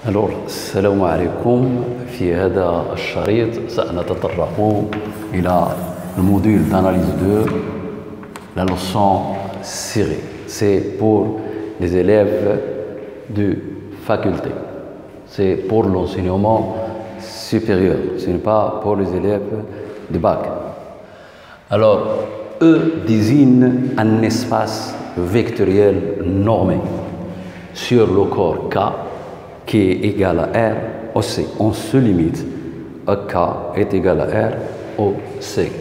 Alors, السلام عليكم. في هذا الشريط سنتطرق إلى الموديل d'analyse 2, la leçon série. C'est pour les élèves de faculté. C'est pour l'enseignement supérieur. Ce n'est pas pour les élèves de bac. Alors, E désigne un espace vectoriel normé sur le corps K qui est égal à R au C. On se limite à K est égal à R au C.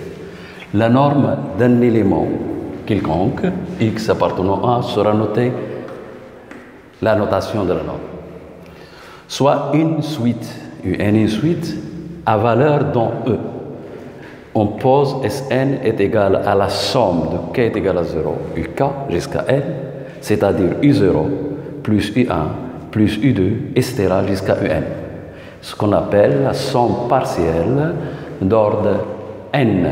La norme d'un élément quelconque, X appartenant à, sera notée la notation de la norme. Soit une suite, une suite à valeur dans E. On pose Sn est égal à la somme de K est égal à 0, UK jusqu'à N, c'est-à-dire U0 plus U1 plus U2, etc. jusqu'à UN. Ce qu'on appelle la somme partielle d'ordre N.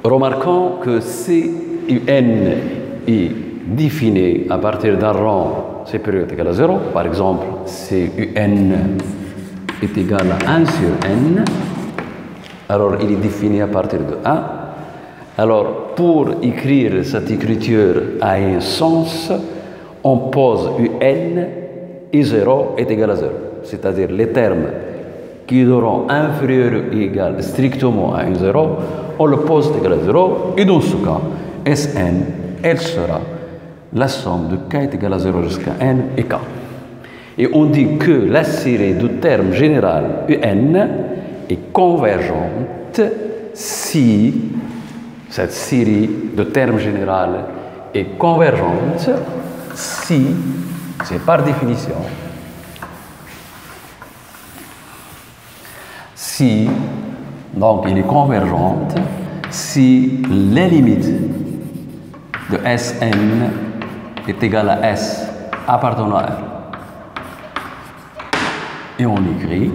Remarquons que si UN est défini à partir d'un rang supérieur ou égal à 0, par exemple, si UN est égal à 1 sur N, alors il est défini à partir de 1. Alors, pour écrire cette écriture à un sens, on pose UN et 0 est égal à 0. C'est-à-dire les termes qui seront inférieurs ou égal strictement à 1, 0, on le pose égal à 0. Et dans ce cas, Sn, elle sera la somme de K est égal à 0 jusqu'à N et K. Et on dit que la série de termes général UN est convergente si cette série de termes généraux est convergente si, c'est par définition, si, donc il est convergente si les limites de Sn est égale à S appartenant à R. Et on écrit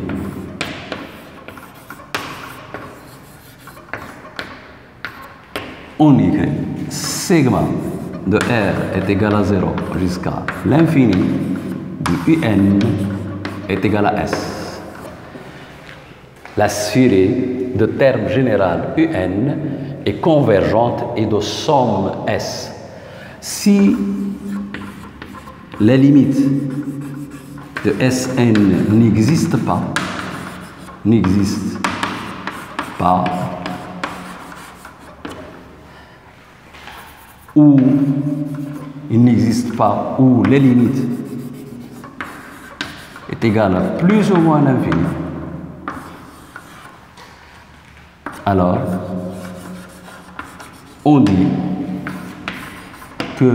sigma de R est égal à 0 jusqu'à l'infini du UN est égal à S. La série de termes général UN est convergente et de somme S. Si les limites de Sn n'existent pas, ou il n'existe pas, ou les limites est égale à plus ou moins l'infini, alors on dit que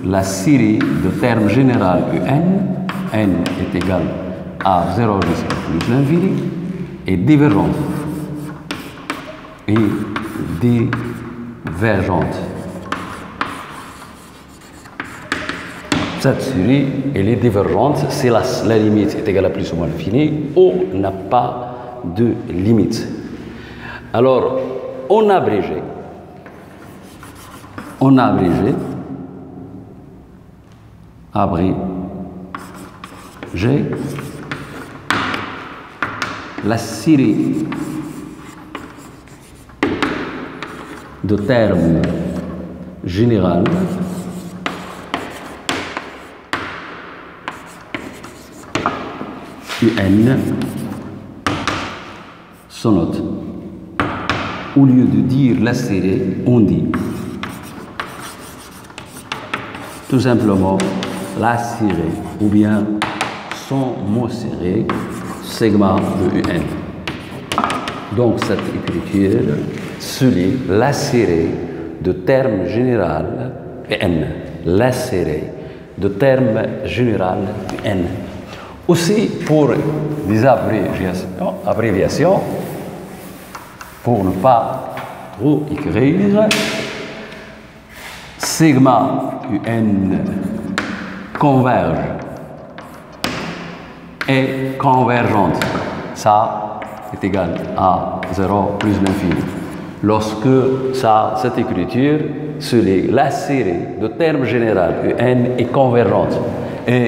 la série de termes général UN, N est égal à 0 jusqu'à plus l'infini, est divergente. Cette série, elle est divergente si la limite est égale à plus ou moins l'infini ou n'a pas de limite. Alors, on a abrégé la série de termes général UN se note. Au lieu de dire la série, on dit tout simplement la série ou bien son mot serré sigma de UN. Donc cette écriture souligne la série de termes général N. La série de termes général N. Aussi pour des abréviations, pour ne pas trop écrire, sigma UN converge et convergente. Ça est égal à 0 plus l'infini. Lorsque cette écriture, c'est la série de termes généraux UN est convergente. Et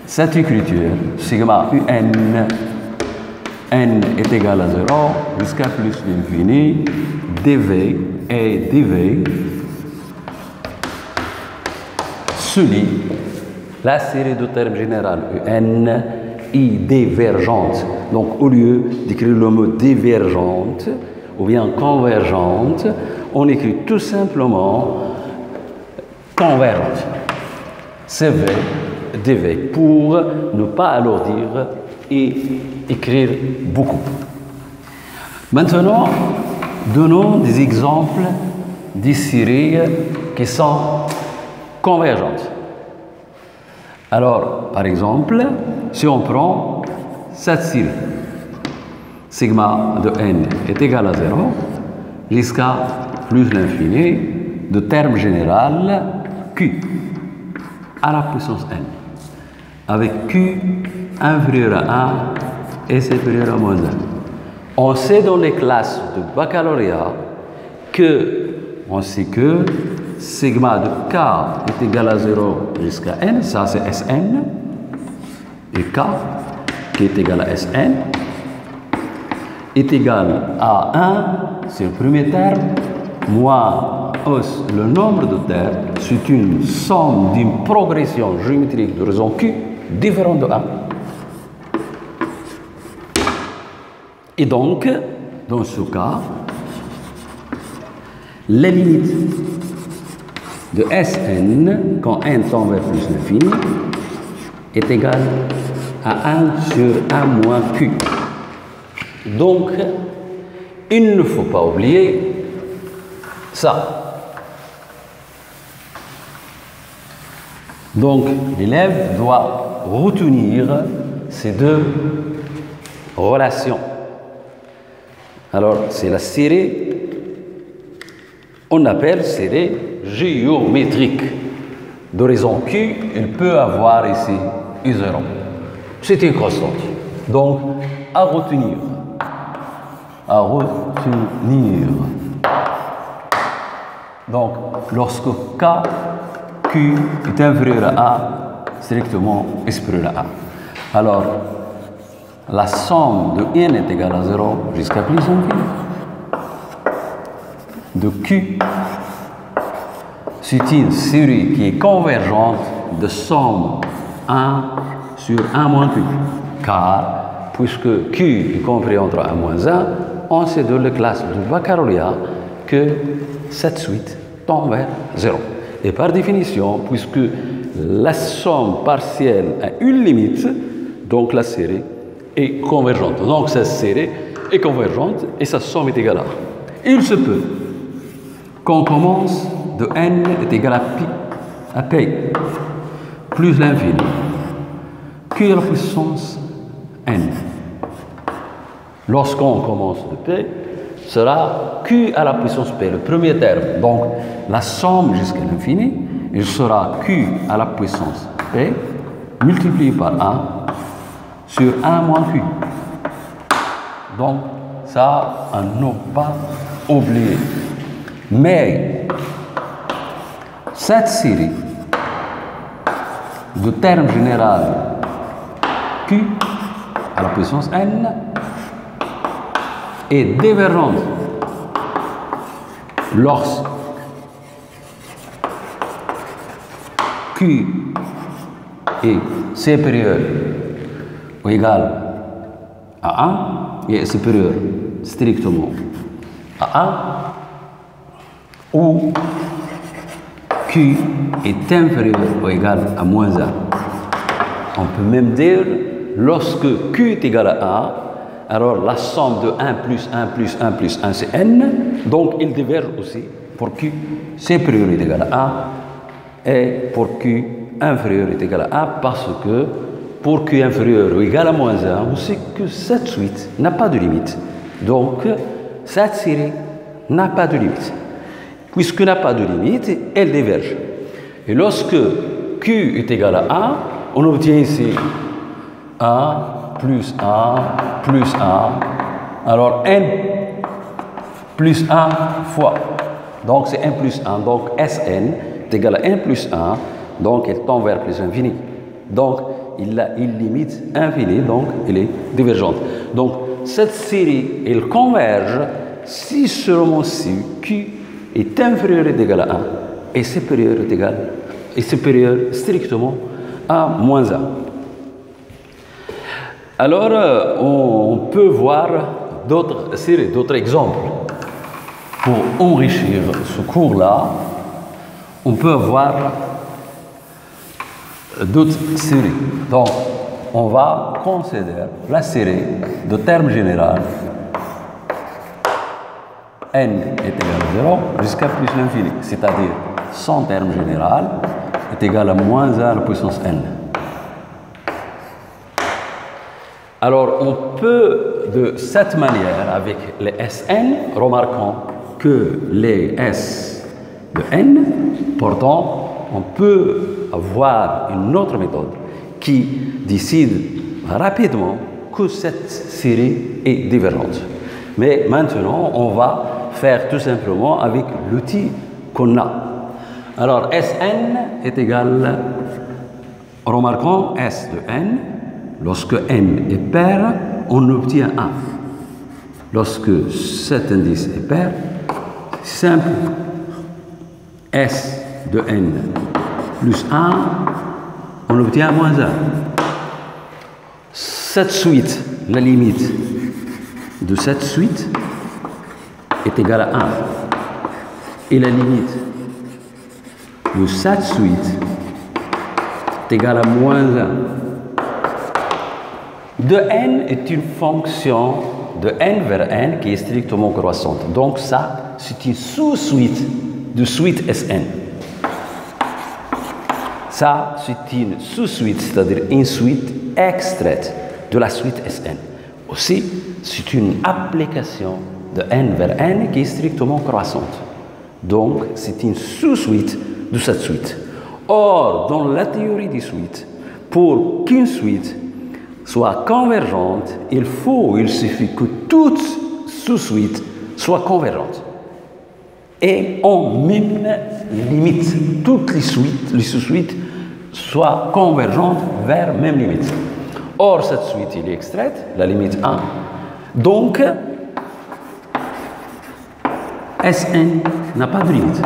cette écriture, sigma UN, N est égal à 0 jusqu'à plus l'infini, dV et dV suit la série de termes généraux UN est divergente. Donc, au lieu d'écrire le mot divergente ou bien convergente, on écrit tout simplement convergente. CV, DV, pour ne pas alourdir et écrire beaucoup. Maintenant, donnons des exemples de séries qui sont convergentes. Alors, par exemple, si on prend cette série, sigma de n est égal à 0 jusqu'à plus l'infini de terme général q à la puissance n, avec q inférieur à 1 et supérieur à moins 1. On sait dans les classes de baccalauréat on sait que sigma de k est égal à 0 jusqu'à n, ça c'est Sn, et k qui est égal à Sn est égal à 1, c'est le premier terme, moins le nombre de termes, c'est une somme d'une progression géométrique de raison q différente de 1. Et donc, dans ce cas, la limite de Sn, quand n tend vers plus l'infini, est égale à 1 sur 1 moins q. Donc, il ne faut pas oublier ça. Donc, l'élève doit retenir ces deux relations. Alors, c'est la série, on appelle série géométrique. De raison Q, il peut avoir ici U0. C'est une constante. Donc, à retenir. À retenir. Donc, lorsque K, Q est inférieur à A, strictement supérieur à A. Alors, la somme de n est égale à 0 jusqu'à plus infini. De Q, c'est une série qui est convergente de somme 1 sur 1 moins Q. Car, puisque Q est compris entre 1 moins 1, on sait de la classe du baccalauréat que cette suite tend vers 0. Et par définition, puisque la somme partielle a une limite, donc la série est convergente. Donc cette série est convergente et sa somme est égale à 1. Il se peut qu'on commence de n est égal à p plus l'infini, q à la puissance n. Lorsqu'on commence de p, sera q à la puissance p, le premier terme. Donc la somme jusqu'à l'infini, il sera q à la puissance p multiplié par 1 sur 1 moins q. Donc ça, à ne pas oublier. Mais cette série de termes généraux q à la puissance n est divergente lorsque q est supérieur ou égal à 1 et est supérieur strictement à 1, ou q est inférieur ou égal à moins 1. On peut même dire, lorsque q est égal à 1, alors la somme de 1 plus 1 plus 1 plus 1, c'est n, donc il diverge aussi pour q supérieur est égal à 1 et pour q inférieur est égal à 1, parce que pour q inférieur ou égal à moins 1, on sait que cette suite n'a pas de limite. Donc, cette série n'a pas de limite. Puisqu'elle n'a pas de limite, elle diverge. Et lorsque q est égal à 1, on obtient ici 1 plus 1 plus 1. Alors n plus 1 fois. Donc c'est 1 plus 1. Donc Sn est égal à 1 plus 1. Donc elle tend vers plus infini. Donc il limite infini, donc elle est divergente. Donc cette série, elle converge si seulement si Q est inférieur ou égal à 1 et supérieur ou égal et supérieur strictement à moins 1. Alors, on peut voir d'autres exemples. Pour enrichir ce cours-là, on peut voir d'autres séries. Donc, on va considérer la série de termes généraux n est égal à 0 jusqu'à plus l'infini, c'est-à-dire son terme général est égal à moins 1 à la puissance n. Alors, on peut, de cette manière, avec les Sn, remarquons que les S de n, pourtant, on peut avoir une autre méthode qui décide rapidement que cette série est divergente. Mais maintenant, on va faire tout simplement avec l'outil qu'on a. Alors, Sn est égal, remarquons S de n, lorsque n est pair, on obtient 1. Lorsque cet indice est pair, simple, S de n plus 1, on obtient moins 1. Cette suite, la limite de cette suite est égale à 1. Et la limite de cette suite est égale à moins 1. De n est une fonction de n vers n qui est strictement croissante. Donc ça, c'est une sous-suite de suite Sn. Ça, c'est une sous-suite, c'est-à-dire une suite extraite de la suite Sn. Aussi, c'est une application de n vers n qui est strictement croissante. Donc, c'est une sous-suite de cette suite. Or, dans la théorie des suites, pour qu'une suite soit convergente, il suffit que toute sous-suite soit convergente. Et on mime limite. Toutes les sous-suites soient convergentes vers même limite. Or, cette suite, elle est extraite, la limite 1. Donc, Sn n'a pas de limite.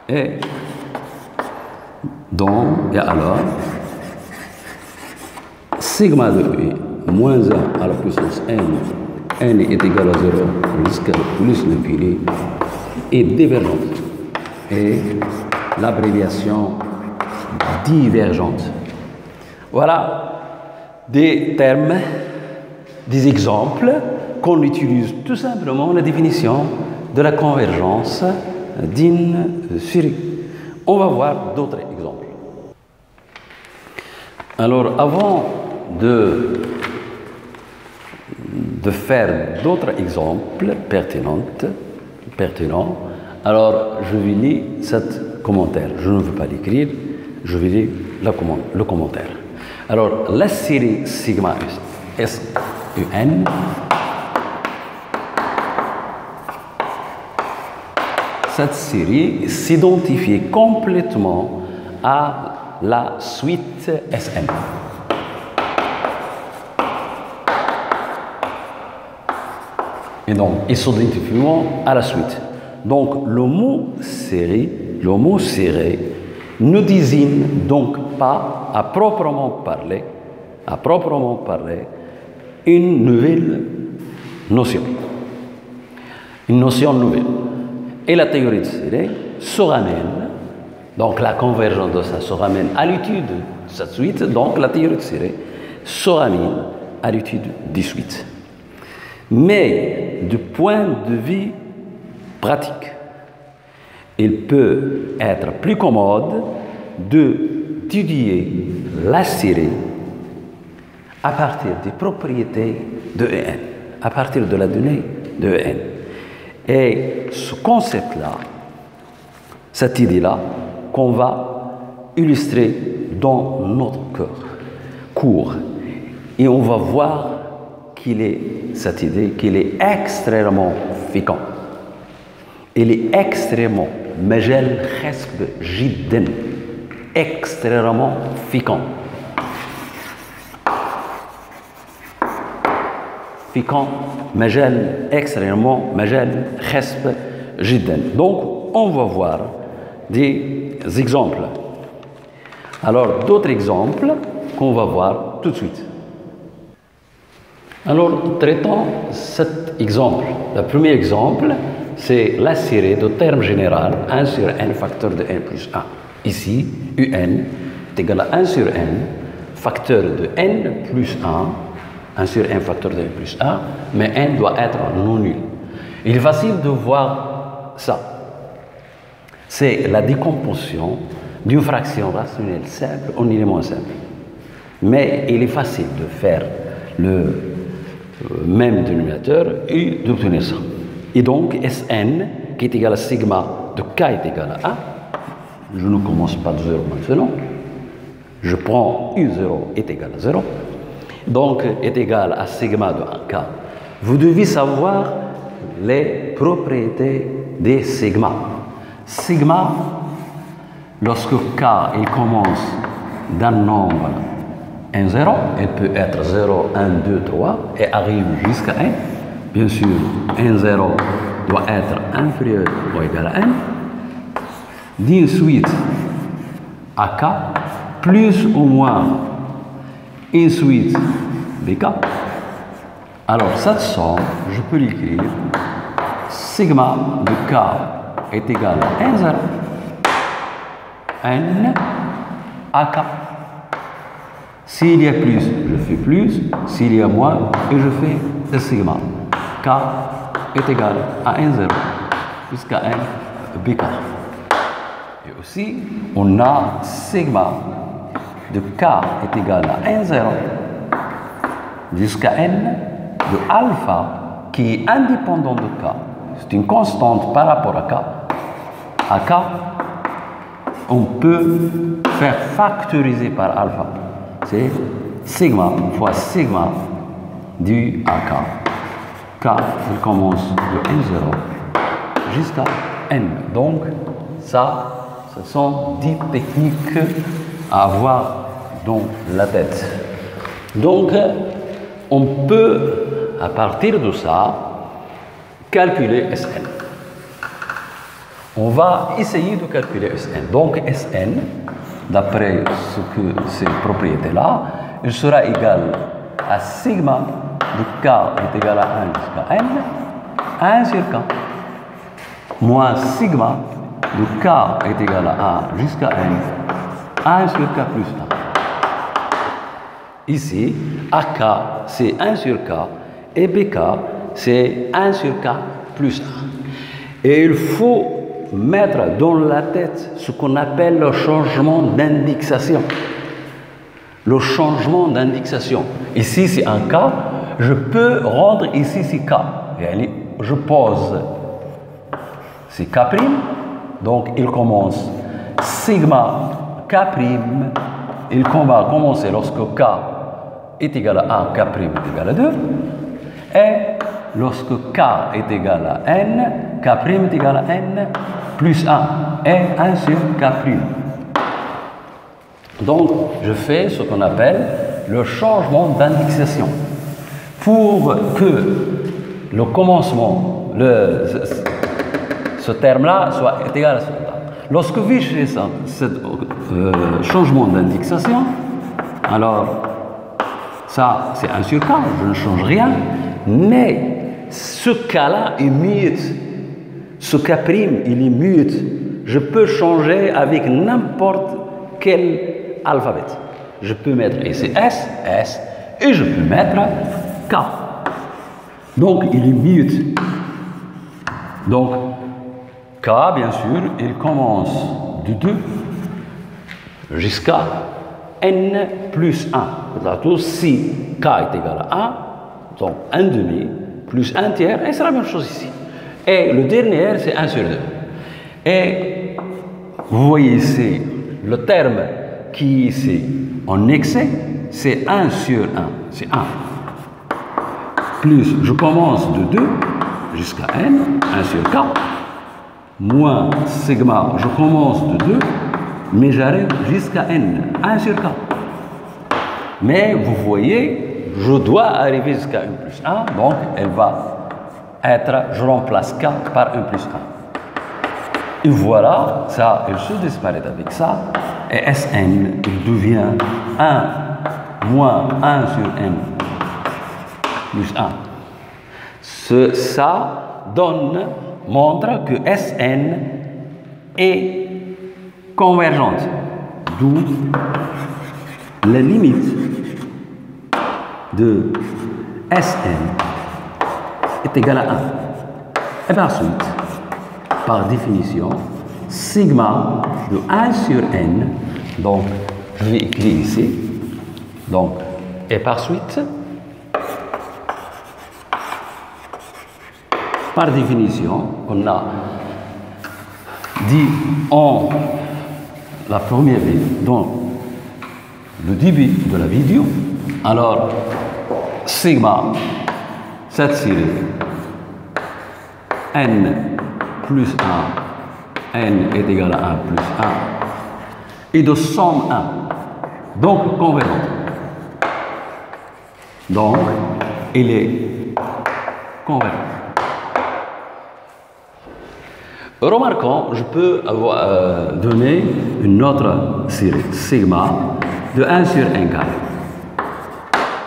Et donc, et alors, sigma de I moins 1 à la puissance n est égal à 0 jusqu'à plus l'infini, est divergente. Et l'abréviation divergente. Voilà des termes, des exemples qu'on utilise tout simplement la définition de la convergence d'une série. On va voir d'autres exemples. Alors, avant de faire d'autres exemples pertinents, alors je vais lire cet commentaire. Je ne veux pas l'écrire, je vais lire le commentaire. Alors, la série sigma SUN cette série s'identifie complètement à la suite Sn. Et donc, ils s'identifient à la suite. Donc, le mot série ne désigne donc pas, à proprement parler, une nouvelle notion. Une notion nouvelle. Et la théorie de série se ramène, donc la convergence de ça se ramène à l'étude de cette suite, donc la théorie de série se ramène à l'étude des suites. Mais du point de vue pratique, il peut être plus commode d'étudier la série à partir des propriétés de En, à partir de la donnée de En. Et ce concept-là, cette idée-là, qu'on va illustrer dans notre cours. Et on va voir cette idée qu'il est extrêmement fécond. Il est extrêmement مجال خصب جدا extrêmement fécond. Fécond, مجال extrêmement مجال خصب جدا. Donc on va voir des exemples. Alors d'autres exemples qu'on va voir tout de suite. Alors traitons cet exemple. Le premier exemple, c'est la série de termes général 1 sur n facteur de n plus 1. Ici, un est égal à 1 sur n facteur de n plus 1 sur n facteur de n plus 1, mais n doit être non nul. Il est facile de voir ça. C'est la décomposition d'une fraction rationnelle simple en élément simple. Mais il est facile de faire le même dénominateur et d'obtenir ça. Et donc, Sn, qui est égal à sigma de k est égal à 1, je ne commence pas de 0 maintenant, je prends U0 est égal à 0, donc est égal à sigma de 1k. Vous devez savoir les propriétés des sigma. Sigma, lorsque k il commence d'un nombre 1, 0, il peut être 0, 1, 2, 3 et arrive jusqu'à 1. Bien sûr, 1, 0 doit être inférieur ou égal à 1. D'une suite à k, plus ou moins une suite bk. Alors, cette somme, je peux l'écrire. Sigma de k est égal à 1, 0, n à k. S'il y a plus, je fais plus. S'il y a moins, et je fais le sigma. K est égal à 1, 0 jusqu'à n bk. Et aussi, on a sigma de k est égal à 1, 0 jusqu'à n de alpha qui est indépendant de k. C'est une constante par rapport à k. À k, on peut faire factoriser par alpha. C'est sigma fois sigma du à k. K, il commence de 1, 0 jusqu'à n. Donc, ça, ce sont 10 techniques à avoir dans la tête. Donc, on peut, à partir de ça, calculer Sn. On va essayer de calculer Sn. Donc, Sn, d'après ces propriétés-là, il sera égal à sigma de k est égal à 1 jusqu'à n, 1 sur k, moins sigma de k est égal à 1 jusqu'à n, 1 sur k plus 1. Ici, AK, c'est 1 sur k, et BK, c'est 1 sur k plus 1. Et il faut mettre dans la tête ce qu'on appelle le changement d'indexation. Le changement d'indexation. Ici, c'est un k. Je peux rendre ici, c'est k. Je pose, c'est k'. Donc, il commence sigma k'. Il va commencer lorsque k est égal à 1, k' est égal à 2. Et lorsque k est égal à n, k' est égal à n plus 1 et 1 sur k'. Donc, je fais ce qu'on appelle le changement d'indexation. Pour que le commencement, ce terme-là, soit égal à ce terme. Lorsque je fais ça, ce changement d'indexation, alors, ça, c'est 1 sur k, je ne change rien, mais ce k-là est mute. Ce k', il est mute. Je peux changer avec n'importe quel alphabet. Je peux mettre ici S, et je peux mettre K. Donc, il est mute. Donc, K, bien sûr, il commence de 2 jusqu'à N plus 1. Si K est égal à 1, donc 1 demi plus 1 tiers, et c'est la même chose ici. Et le dernier, c'est 1 sur 2. Et vous voyez ici, le terme qui est ici en excès, c'est 1 sur 1. C'est 1. Plus, je commence de 2 jusqu'à n, 1 sur k, moins sigma, je commence de 2, mais j'arrive jusqu'à n, 1 sur k. Mais vous voyez, je dois arriver jusqu'à 1 plus 1, donc elle va être, je remplace k par 1 plus 1. Et voilà, ça, elle se disparaît avec ça, et Sn devient 1 moins 1 sur n plus 1. Ça montre que Sn est convergente, d'où la limite de Sn est égale à 1. Et par suite, par définition, sigma de 1 sur n, donc je vais écrire ici, donc, et par suite, par définition, on a dit en la première vidéo, donc le début de la vidéo, alors sigma, cette série, n plus 1, n est égal à 1 plus 1, et de somme 1, donc convergente. Donc, il est convergent. Remarquons, je peux donner une autre série, sigma, de 1 sur n carré.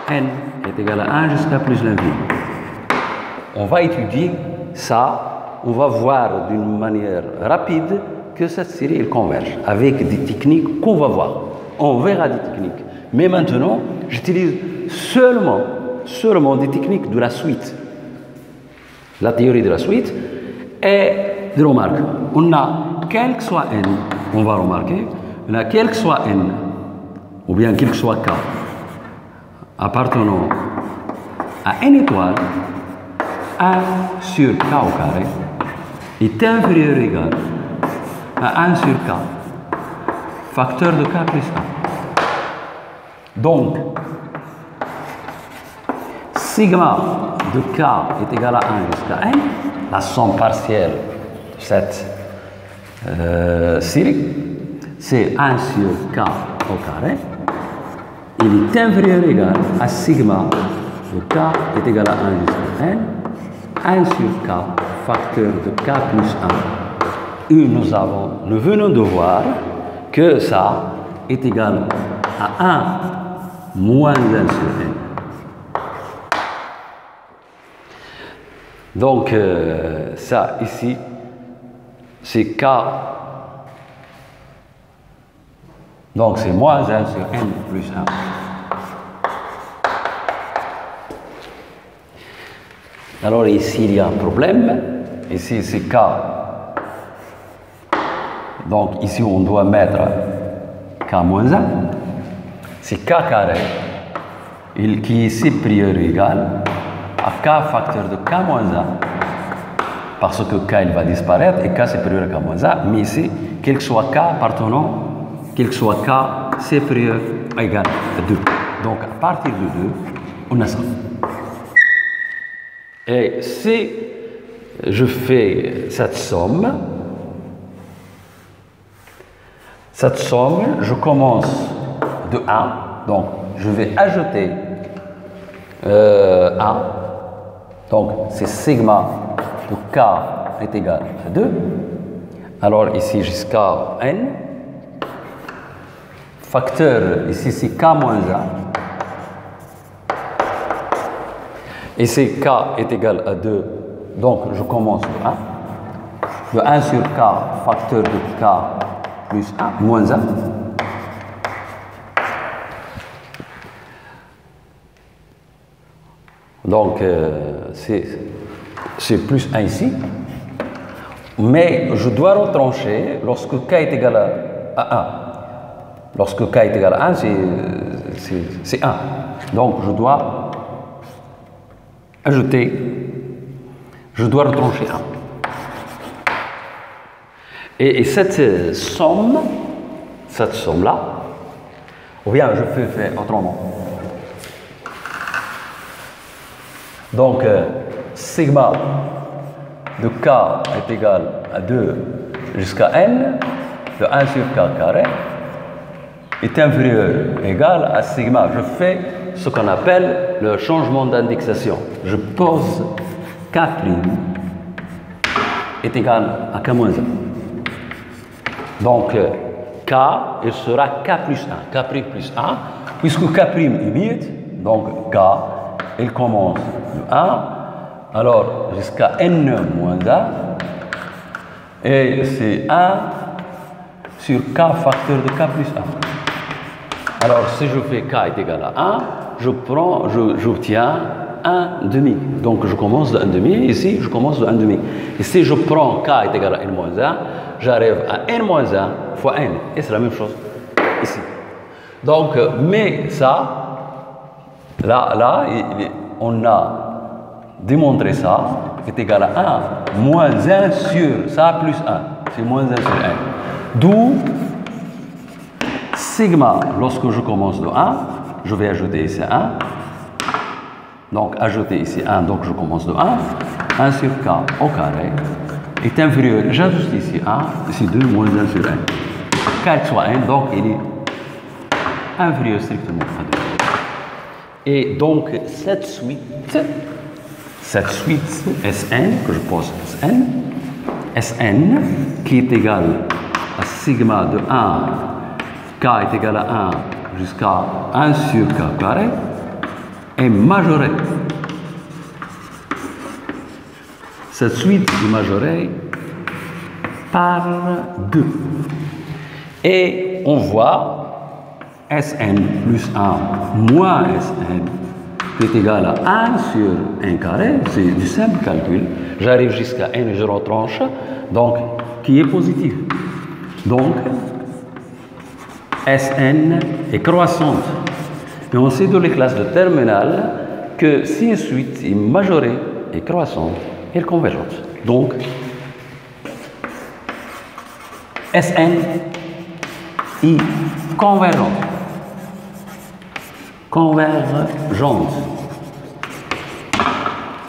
N est égal à 1 jusqu'à plus l'infini. On va étudier ça, on va voir d'une manière rapide que cette série elle converge avec des techniques qu'on va voir. On verra des techniques. Mais maintenant, j'utilise seulement des techniques de la suite. La théorie de la suite est de remarque. On a, quel que soit n, on va remarquer, on a quel que soit n, ou bien quel que soit k, appartenant à n étoile, 1 sur k au carré est inférieur ou égal à 1 sur k, facteur de k plus 1. Donc, sigma de k est égal à 1 jusqu'à n, la somme partielle de cette série, c'est 1 sur k au carré. Il est inférieur ou égal à sigma de k est égal à 1 jusqu'à n, 1 sur k, facteur de k plus 1. Et nous venons de voir que ça est égal à 1 moins 1 sur n. Donc, ça ici, c'est k. Donc, c'est moins 1 sur n plus 1. Alors, ici, il y a un problème. Ici, c'est k. Donc, ici, on doit mettre k moins 1. C'est k carré, qui est supérieur ou égal à k facteur de k moins 1. Parce que k, il va disparaître et k supérieur à k moins 1. Mais ici, quel que soit k appartenant, quel que soit k supérieur ou égal à 2. Donc, à partir de 2, on a ça. Et si je fais cette somme, je commence de 1, donc je vais ajouter 1, donc c'est sigma de k est égal à 2, alors ici jusqu'à n, facteur ici c'est k moins 1, ici k est égal à 2, donc je commence de 1. De 1 sur k, facteur de k plus 1, moins 1. Donc, c'est plus 1 ici. Mais je dois retrancher lorsque k est égal à 1. Lorsque k est égal à 1, c'est 1. Donc, je dois ajouter, je dois retrancher 1. Et cette somme-là, Ou bien je peux faire autrement. Donc, sigma de k est égal à 2 jusqu'à n de 1 sur k carré est inférieur ou égal à sigma. Je fais ce qu'on appelle le changement d'indexation. Je pose k' est égal à k moins 1. Donc, k, il sera k plus 1, k' plus 1, puisque k' est vide, donc k, il commence de 1, alors jusqu'à n moins 1, et c'est 1 sur k facteur de k plus 1. Alors, si je fais k est égal à 1, j'obtiens 1 demi. Donc, je commence de 1 demi, ici, je commence de 1 demi. Et si je prends k est égal à n moins 1, j'arrive à n moins 1 fois n. Et c'est la même chose ici. Donc, mais ça, là, on a démontré ça, est égal à 1 moins 1 sur ça plus 1. C'est moins 1 sur 1. D'où sigma, lorsque je commence de 1, je vais ajouter ici 1. Donc, ajouter ici 1, donc je commence de 1. 1 sur k au carré est inférieur, j'ajoute ici 1, ici 2, moins 1 sur 1. Quel que soit n, donc il est inférieur strictement à 2. Et donc, cette suite Sn, que je pose Sn, qui est égal à sigma de 1, k est égal à 1 jusqu'à 1 sur k carré, est majorée. Cette suite est majorée par 2. Et on voit Sn plus 1 moins Sn qui est égal à 1 sur 1 carré, c'est du simple calcul. J'arrive jusqu'à n et je retranche, donc qui est positif. Donc, Sn est croissante. Et on sait dans les classes de terminale que si une suite est majorée et croissante, elle est convergente. Donc, Sn est convergente. Convergente.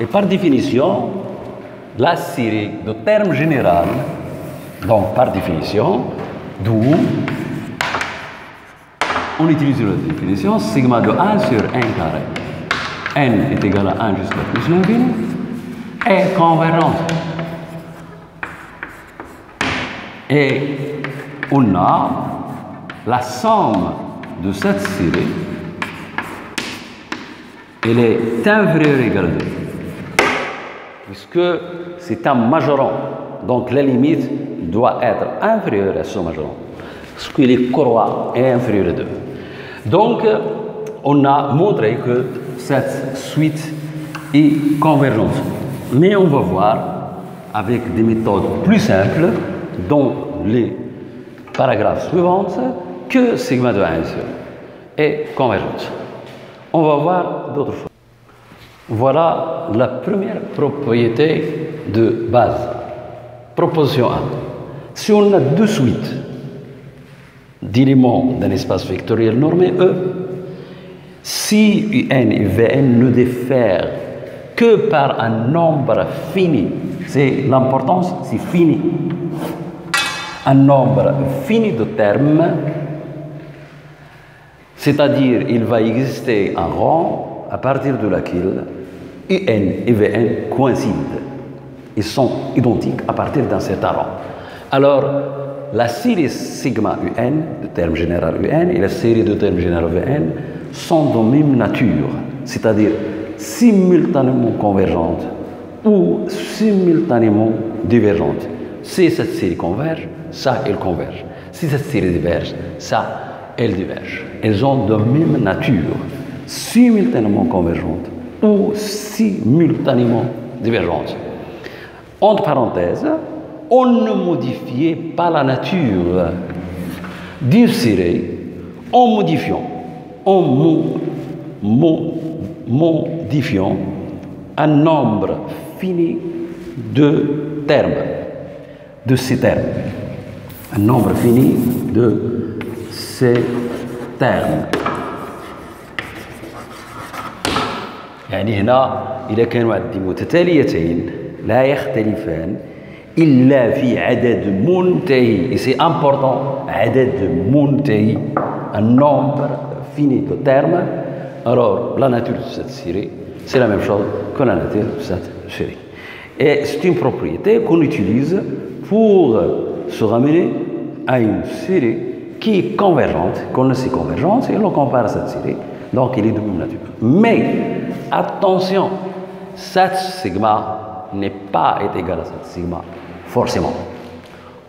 Et par définition, la série de termes généraux, donc par définition, d'où on utilise la définition sigma de 1 sur 1 carré. N est égal à 1 jusqu'à plus l'infini est convergente. Et on a la somme de cette série, elle est inférieure ou égale à 2. Puisque c'est un majorant. Donc la limite doit être inférieure à ce majorant. Parce qu'il est courroie et inférieur à 2. Donc, on a montré que cette suite est convergente. Mais on va voir avec des méthodes plus simples dans les paragraphes suivants que sigma de 1 est convergente. On va voir d'autres choses. Voilà la première propriété de base. Proposition 1. Si on a deux suites d'éléments d'un espace vectoriel normé E, si Un et Vn ne diffèrent que par un nombre fini, c'est l'importance, c'est fini, un nombre fini de termes, c'est-à-dire il va exister un rang à partir de laquelle Un et Vn coïncident. Ils sont identiques à partir d'un certain rang. Alors, la série sigma Un, de termes général Un, et la série de termes généraux Vn sont de même nature, c'est-à-dire simultanément convergentes ou simultanément divergentes. Si cette série converge, ça, elle converge. Si cette série diverge, ça, elle diverge. Elles ont de même nature, simultanément convergentes ou simultanément divergentes. Entre parenthèses, on ne modifiait pas la nature d'une série en modifiant un nombre fini de termes, de ces termes. Un nombre fini de ces terme. يعني هنا إذا كانوا عندي متتاليتين لا يختلفان إلا في عدد منتهي. Et c'est important, عدد منتهي, un nombre fini de termes. Alors, la nature de cette série, c'est la même chose que la nature de cette série. Et c'est une propriété qu'on utilise pour se ramener à une série qui est convergente, qu'on sait convergente, et l'on compare à cette série. Donc, il est de même nature. Mais, attention, cette sigma n'est pas égale à cette sigma, forcément.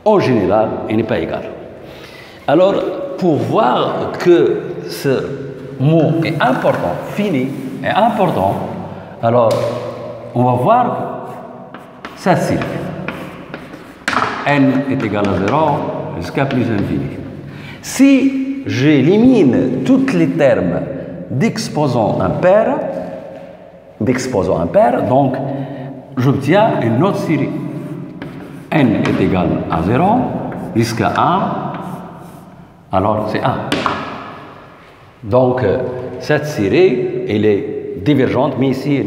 En général, il n'est pas égal. Alors, pour voir que ce mot est important, fini, est important, alors, on va voir cette série. N est égal à 0 jusqu'à plus infini. Si j'élimine tous les termes d'exposant impair, donc j'obtiens une autre série. N est égal à 0 jusqu'à 1, alors c'est 1. Donc cette série, elle est divergente, mais ici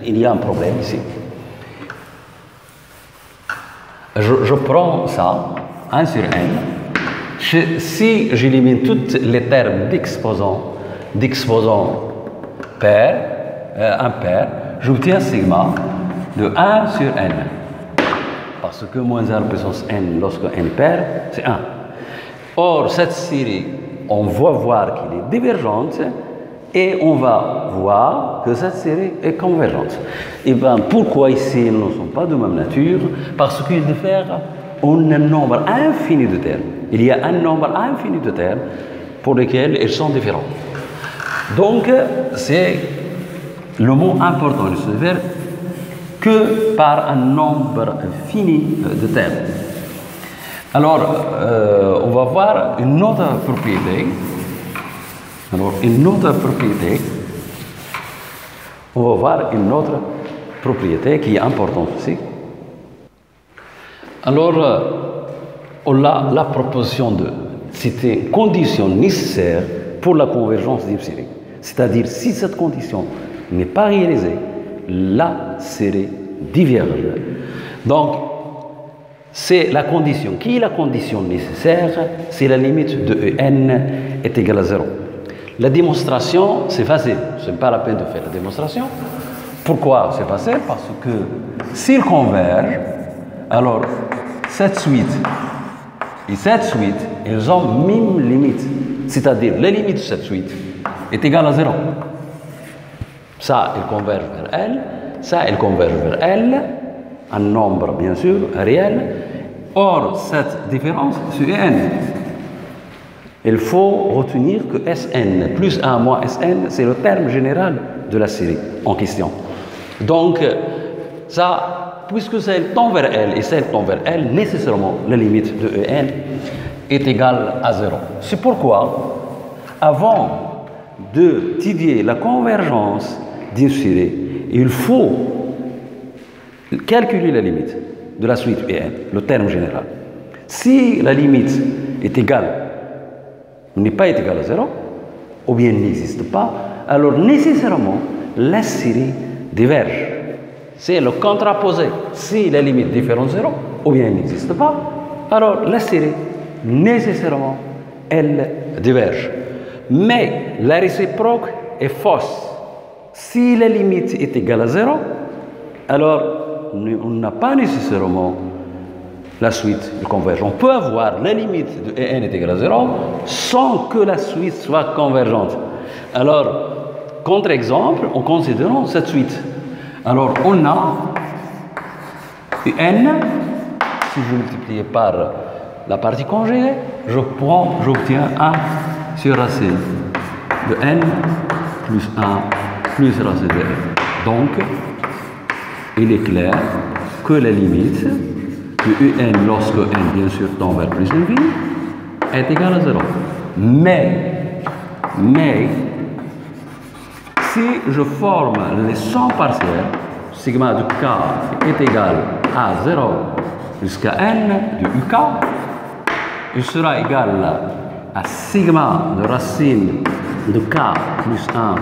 il y a un problème ici. Je prends ça, 1 sur n. Si j'élimine tous les termes d'exposant impair, j'obtiens sigma de 1 sur n. Parce que moins 1 puissance n lorsque n pair, c'est 1. Or, cette série, on va voir qu'elle est divergente et on va voir que cette série est convergente. Et bien, pourquoi ici ils ne sont pas de même nature? Parce qu'ils diffèrent en un nombre infini de termes. Il y a un nombre infini de termes pour lesquels ils sont différents. Donc, c'est le mot important de se faire que par un nombre fini de termes. Alors, on va voir une autre propriété. Alors, on va voir une autre propriété qui est importante aussi. Alors, on a la proposition de, c'est une condition nécessaire pour la convergence d'une série. C'est-à-dire, si cette condition n'est pas réalisée, la série diverge. Donc, c'est la condition. Qui est la condition nécessaire? C'est la limite de En est égale à 0. La démonstration, c'est facile. Ce n'est pas la peine de faire la démonstration. Pourquoi c'est facile? Parce que s'ils convergent, alors cette suite et cette suite, ils ont même limite. C'est-à-dire, la limite de cette suite est égale à 0. Ça, il converge vers L. Ça, il converge vers L. Un nombre, bien sûr, réel. Or, cette différence, c'est N. Il faut retenir que Sn plus 1 moins Sn, c'est le terme général de la série en question. Donc, ça, puisque celle tend vers L et celle tend vers L, nécessairement, la limite de En est égale à 0. C'est pourquoi, avant d'étudier la convergence d'une série, il faut calculer la limite de la suite En, le terme général. Si la limite est égale, n'est pas égale à 0, ou bien n'existe pas, alors nécessairement la série diverge. C'est le contraposé. Si la limite diffère de 0, ou bien n'existe pas, alors la série, nécessairement, elle diverge. Mais la réciproque est fausse. Si la limite est égale à 0, alors on n'a pas nécessairement la suite de converge. On peut avoir la limite de n est égale à 0 sans que la suite soit convergente. Alors, contre-exemple, en considérant cette suite. Alors, on a n, si je multiplie par la partie conjugée, j'obtiens 1 sur racine de n plus 1 plus racine de n. Donc, il est clair que la limite de un lorsque n, bien sûr, tend vers plus infini, est égal à 0. Mais, si je forme les sons partiels, sigma de k est égal à 0 jusqu'à n de uk, il sera égal à sigma de racine de k plus 1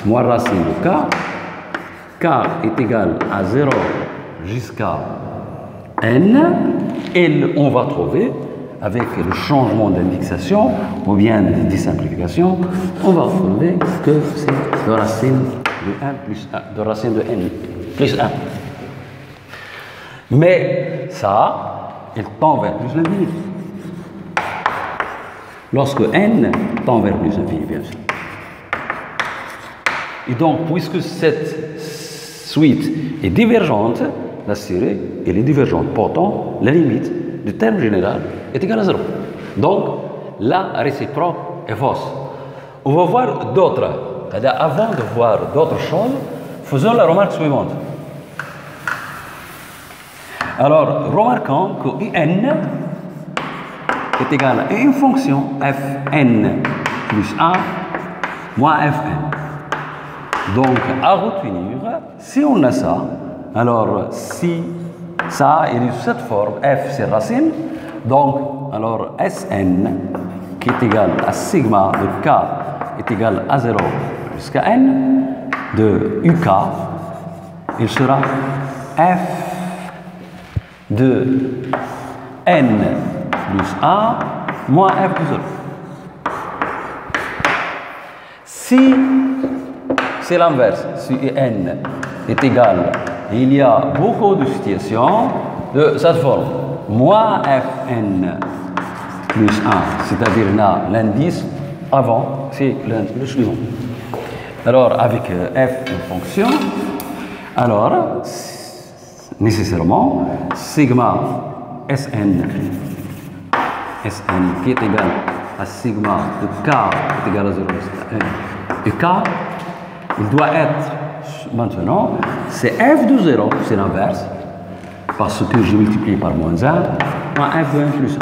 moins racine de k est égal à 0 jusqu'à n, et on va trouver, avec le changement d'indexation ou bien de simplification, on va trouver que c'est de racine de 1 plus 1, de racine de n plus 1. Mais ça, il tend vers plus l'infini. Lorsque n tend vers plus l'infini, bien sûr. Et donc, puisque cette suite est divergente, la série elle est divergente. Pourtant, la limite du terme général est égale à 0. Donc, la réciproque est fausse. On va voir d'autres. Avant de voir d'autres choses, faisons la remarque suivante. Alors, remarquons que n est égal à une fonction fn plus 1 moins fn. Donc, à retenir, si on a ça, alors si ça est de cette forme, f c'est racine, donc alors Sn qui est égal à sigma de k est égal à 0 jusqu'à n de uk, il sera f de n plus 1 moins f plus 0. Si c'est l'inverse, si n est égal, il y a beaucoup de situations de cette forme. Moins fn plus 1, c'est-à-dire là, l'indice avant, c'est le suivant. Alors, avec f une fonction, alors, nécessairement, sigma Sn qui est égal à sigma de k est égal à 0 jusqu'à n. Et k, il doit être maintenant, c'est f de 0, c'est l'inverse, parce que je multiplie par moins 1, moins f de 1 plus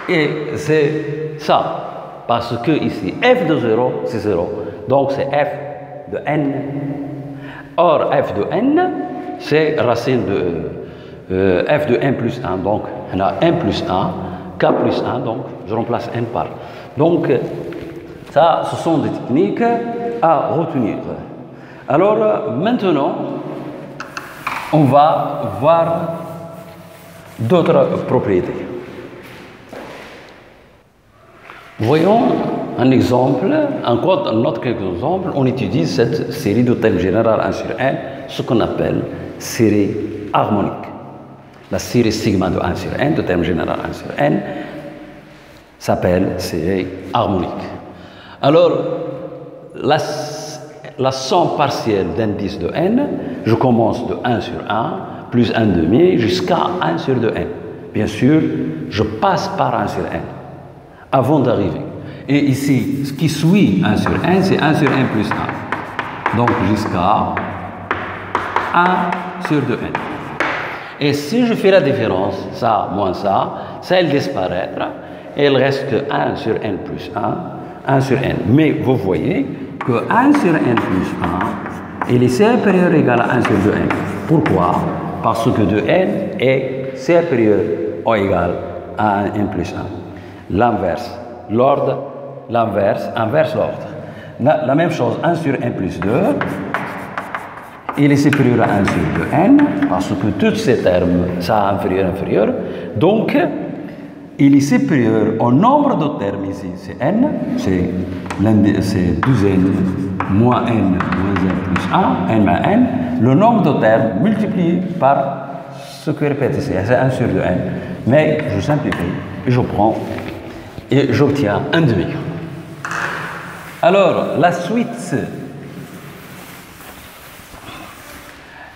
1. Et c'est ça, parce que ici, f de 0, c'est 0. Donc c'est f de n. Or, f de n, c'est racine de f de n plus 1. Donc, on a n plus 1, k plus 1, donc je remplace n par. Donc, ça, ce sont des techniques à retenir. Alors, maintenant, on va voir d'autres propriétés. Voyons un exemple, encore un autre exemple, on étudie cette série de termes général 1 sur n, ce qu'on appelle série harmonique. La série sigma de 1 sur n, de termes général 1 sur n, s'appelle série harmonique. Alors, la somme partielle d'indices de n, je commence de 1 sur 1, plus 1 demi, jusqu'à 1 sur 2n. Bien sûr, je passe par 1 sur n, avant d'arriver. Et ici, ce qui suit 1 sur n, c'est 1 sur n plus 1. Donc, jusqu'à 1 sur 2n. Et si je fais la différence, ça moins ça, elle disparaîtra, et il reste que 1 sur n plus 1, 1 sur n. Mais vous voyez que 1 sur n plus 1, il est supérieur ou égal à 1 sur 2n. Pourquoi? Parce que 2n est supérieur ou égal à 1n plus 1. L'inverse, l'ordre, l'inverse, inverse l'ordre. La même chose, 1 sur n plus 2, il est supérieur à 1 sur 2n, parce que tous ces termes, ça inférieur, inférieur. Donc, il est supérieur au nombre de termes ici, c'est n, c'est 2n moins n moins 1 plus 1, n moins n, le nombre de termes multiplié par ce que répète ici, c'est 1 sur 2n. Mais je simplifie et je prends et j'obtiens 1 demi. Alors, la suite,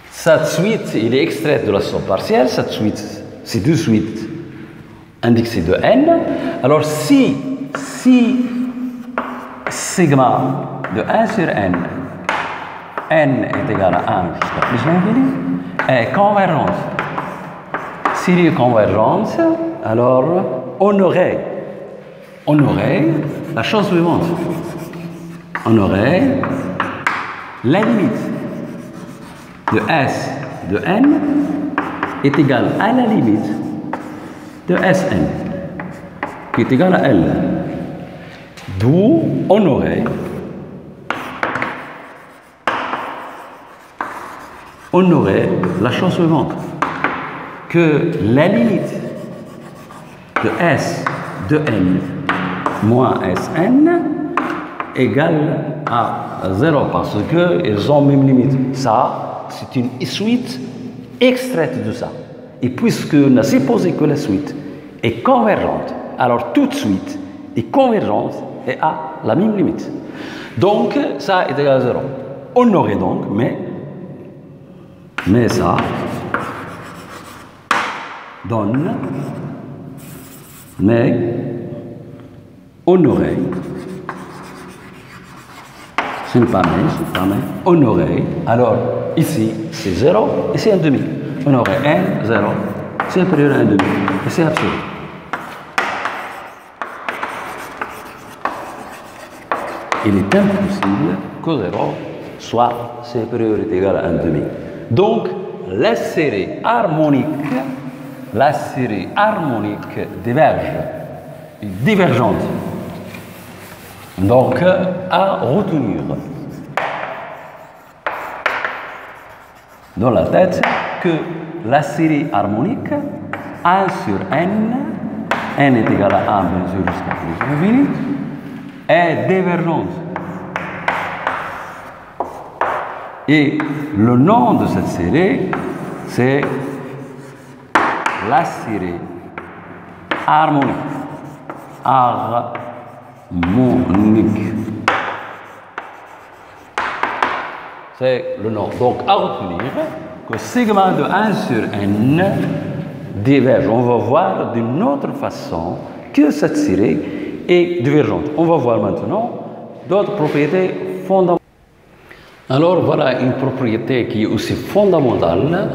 cette suite, il est extraite de la somme partielle, cette suite, c'est deux suites indexées de n. Alors, si sigma de 1 sur n est égal à 1 jusqu'à plus l'infini, est convergente. S'il est convergente, alors on aurait la chose suivante. On aurait la limite de S de n est égale à la limite de Sn. qui est égal à L. D'où on aurait la chose suivante, que la limite de S de n moins Sn égale à 0 parce qu'ils ont même limite. Ça, c'est une suite extraite de ça. Et puisque on a supposé que la suite est convergente, alors toute suite est convergente et a la même limite. Donc, ça est égal à 0. On aurait donc, mais ça donne, mais on aurait, ce n'est pas mais, on aurait, alors ici c'est 0, ici 1,5. On aurait 1, 0, c'est inférieur à 1,5, et c'est absolu. Il est impossible que 0 soit supérieur ou égal à 1,5. Donc, la série harmonique divergente. Donc, à retenir dans la tête que la série harmonique 1 sur n est égal à 1 bien sûr jusqu'à plus infini, est divergente. Et le nom de cette série, c'est la série harmonique. C'est le nom. Donc, à retenir que sigma de 1 sur n diverge. On va voir d'une autre façon que cette série est divergente. On va voir maintenant d'autres propriétés fondamentales. Alors, voilà une propriété qui est aussi fondamentale.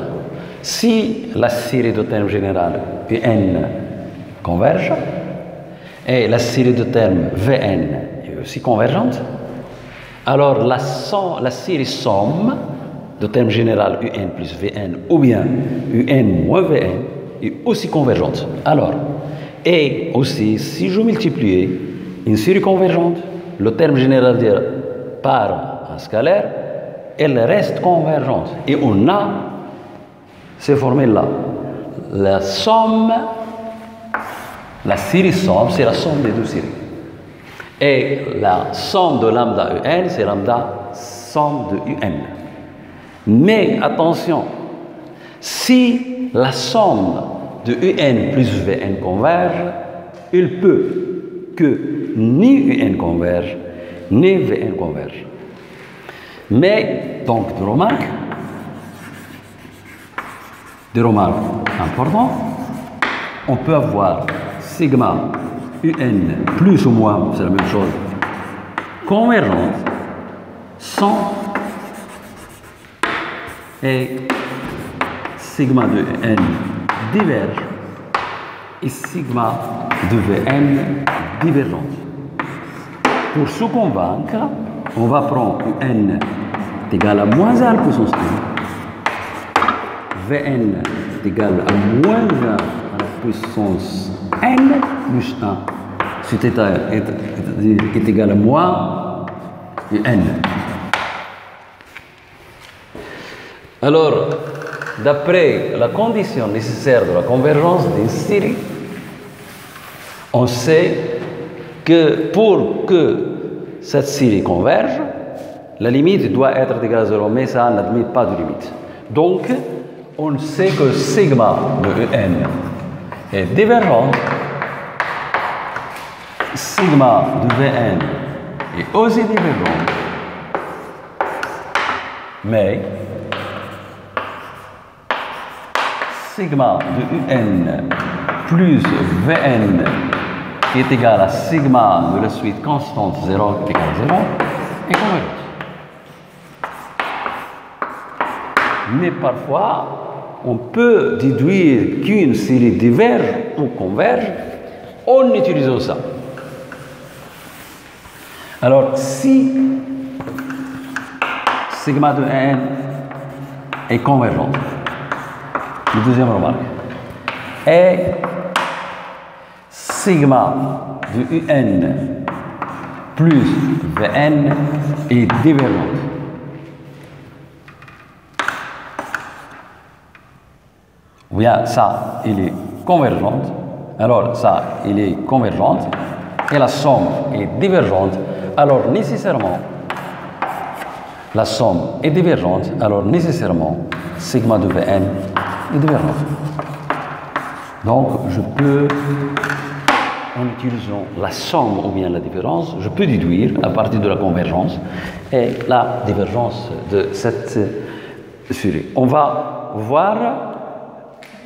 Si la série de termes générales Pn converge et la série de termes Vn est aussi convergente, alors la série somme de termes général Un plus Vn ou bien Un moins Vn est aussi convergente. Alors, et aussi, si je multiplie une série convergente, le terme général par un scalaire, elle reste convergente. Et on a ces formules-là. La somme, la série somme, c'est la somme des deux séries. Et la somme de lambda Un, c'est lambda somme de Un. Mais attention, si la somme de Un plus Vn converge, il peut que ni Un converge, ni Vn converge. Mais, donc, des remarques importantes, on peut avoir sigma Un plus ou moins, c'est la même chose, convergente, sans et sigma de n diverge et sigma de Vn divergente. Pour se convaincre, on va prendre n est égal à moins 1 puissance 1, Vn est égal à moins 1 à la puissance n plus 1, c'est-à-dire est égal à moins n. Alors, d'après la condition nécessaire de la convergence d'une série, on sait que pour que cette série converge, la limite doit être égale à 0, mais ça n'admet pas de limite. Donc, on sait que sigma de En est divergent, sigma de Vn est aussi divergent, mais sigma de Un plus Vn qui est égal à sigma de la suite constante 0 qui est égal à 0 est convergente. Mais parfois, on peut déduire qu'une série diverge ou converge en utilisant ça. Alors, si sigma de n est convergente, la deuxième remarque, et sigma de UN plus Vn est divergente. Ou bien ça, il est convergente. Alors ça, il est convergente. Et la somme est divergente. Alors nécessairement, la somme est divergente. Alors nécessairement, sigma de Vn est divergente. Donc je peux, en utilisant la somme ou bien la différence, je peux déduire à partir de la convergence et la divergence de cette série. On va voir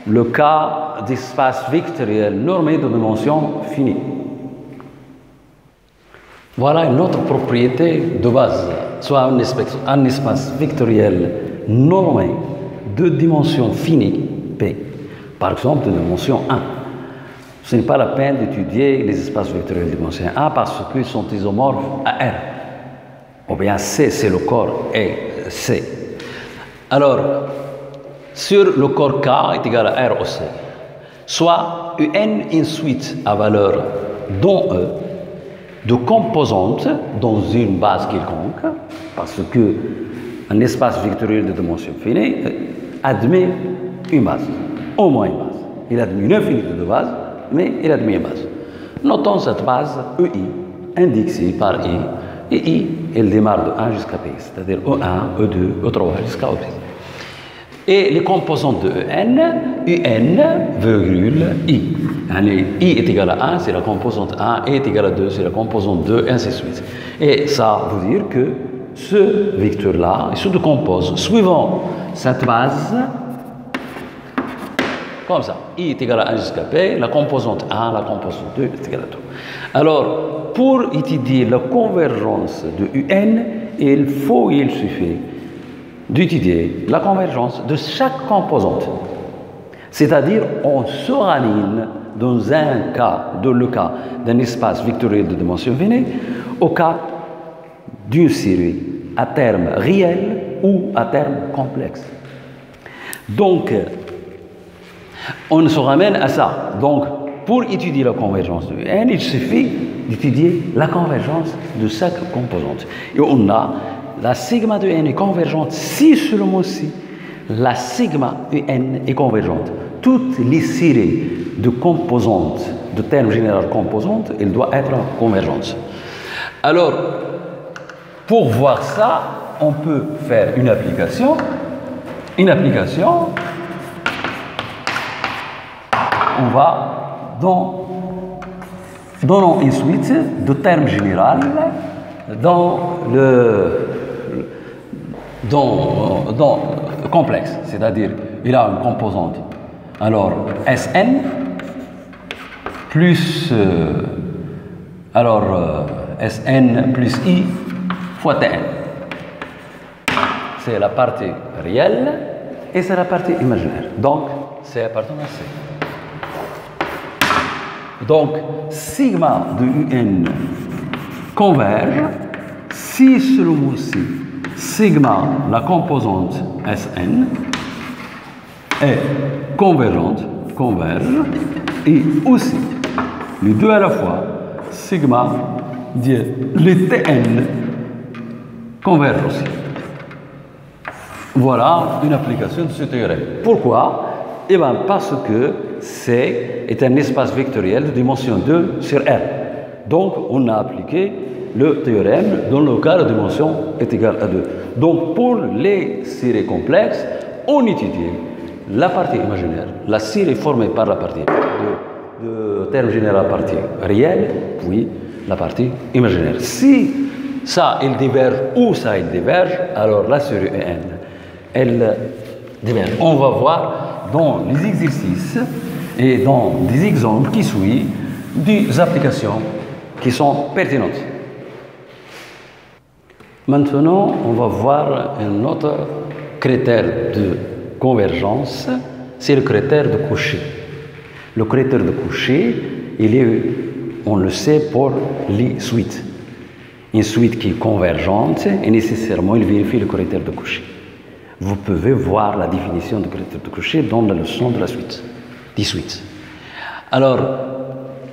le cas d'espace vectoriel normé de dimension finie. Voilà une autre propriété de base, soit un espace vectoriel normé de dimension finie, P, par exemple de dimension 1. Ce n'est pas la peine d'étudier les espaces vectoriels de dimension 1 parce qu'ils sont isomorphes à R. Ou bien C, c'est le corps, et C. Alors, sur le corps K est égal à R au C, soit UN in suite à valeur dans E de composantes dans une base quelconque, parce que un espace vectoriel de dimension finie admet une base, au moins une base. Il admet une infinité de bases, mais il admet une base. Notons cette base EI, indexée par I, et I, elle démarre de 1 jusqu'à P, c'est-à-dire E1, E2, E3 jusqu'à E. Et les composantes de UN, virgule, I. I est égal à 1, c'est la composante 1, I est égal à 2, c'est la composante 2, et ainsi de suite. Et ça veut dire que ce vecteur-là, il se décompose suivant cette base, comme ça. I est égal à 1 jusqu'à P, la composante 1, la composante 2 est égale à 2. Alors, pour étudier la convergence de UN, il suffit d'étudier la convergence de chaque composante. C'est-à-dire, on se raligne dans un cas, dans le cas d'un espace vectoriel de dimension finie, au cas d'une série à terme réel ou à terme complexe. Donc, on se ramène à ça. Donc, pour étudier la convergence de UN, il suffit d'étudier la convergence de chaque composante. Et on a la sigma de n est convergente si seulement si la sigma UN est convergente. Toutes les séries de composantes, de termes général composantes, elles doivent être convergentes. Alors, pour voir ça, on peut faire une application. On va donnons une suite de termes généraux dans complexe, c'est-à-dire il a une composante. Alors Sn plus Sn plus I fois Tn. C'est la partie réelle et c'est la partie imaginaire. Donc c'est appartenant à C. Donc sigma de UN converge si seulement si sigma, la composante Sn, est converge, et aussi, les deux à la fois, sigma, les Tn convergent aussi. Voilà une application de ce théorème. Pourquoi? Eh bien, parce que C est un espace vectoriel de dimension 2 sur R. Donc, on a appliqué le théorème dans le cas de dimension est égale à 2. Donc, pour les séries complexes, on étudie la partie imaginaire, la série formée par la partie de terme général partie réelle, puis la partie imaginaire. Si ça, il diverge ou ça, il diverge, alors la série EN, elle diverge. On va voir dans les exercices et dans des exemples qui suivent des applications qui sont pertinentes. Maintenant, on va voir un autre critère de convergence, c'est le critère de Cauchy. Le critère de Cauchy, il est, on le sait, pour les suites. Une suite qui est convergente, et nécessairement, il vérifie le critère de Cauchy. Vous pouvez voir la définition du critère de Cauchy dans la leçon de la suite, des suites. Alors,